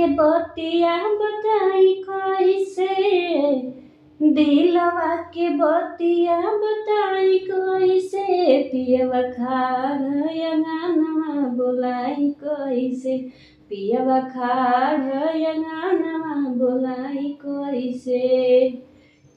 बतिया बताई कैसे, दिलवा के बतिया बताई कैसे, पियवा खाड़ अंगनवा बोलाई कैसे, पियवा खाड़ अंगनवा बोलाई कैसे।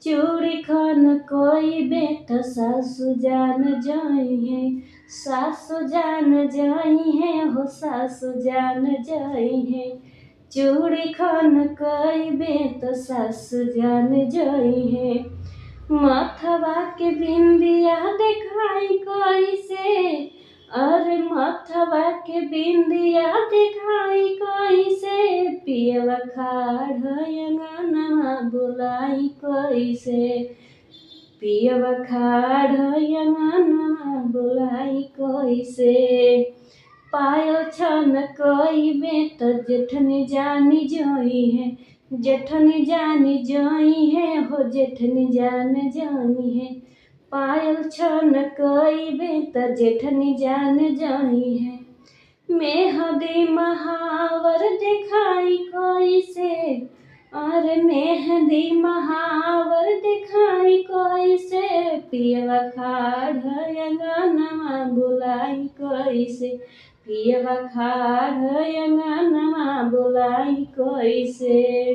चूड़ी खन कोई बेट सासु जान जाई है, सासु जान जाई है हो सासु जान जाई है। चूड़ी खन कोई बेट सासु जान जाई है। माथवा के बिंदिया दिखाई कैसे, अरे माथवा के बिंदिया दिखाई कैसे, पियवा खाड़ अंगनवा बोलाई कैसे, पियवा खाड़ अंगनवा बोलाई कैसे। पायल छन कोई बेट जेठनी जानी जोई है, जेठनी जानी जोई है हो जेठनी जान जोई है। पायल छन कोई बेट जेठनी जान जोई है। मेहंदी महावर दिखाई कैसे, अरे मेहंदी महावर दिखाई कैसे, पियवा खाड़ अंगनवा बोलाई कैसे, पियवा खाड़ अंगनवा बोलाई कैसे।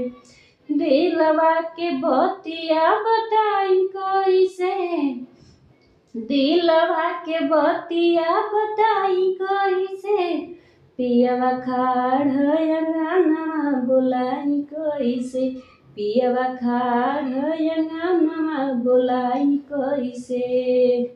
दिलवा के बतिया बताई कैसे, दिलवा के बतिया बताई कैसे, पियवा खाड़ अंगनवा बोलाई कैसे, पियवा खाड़ अंगनवा बोलाई कैसे।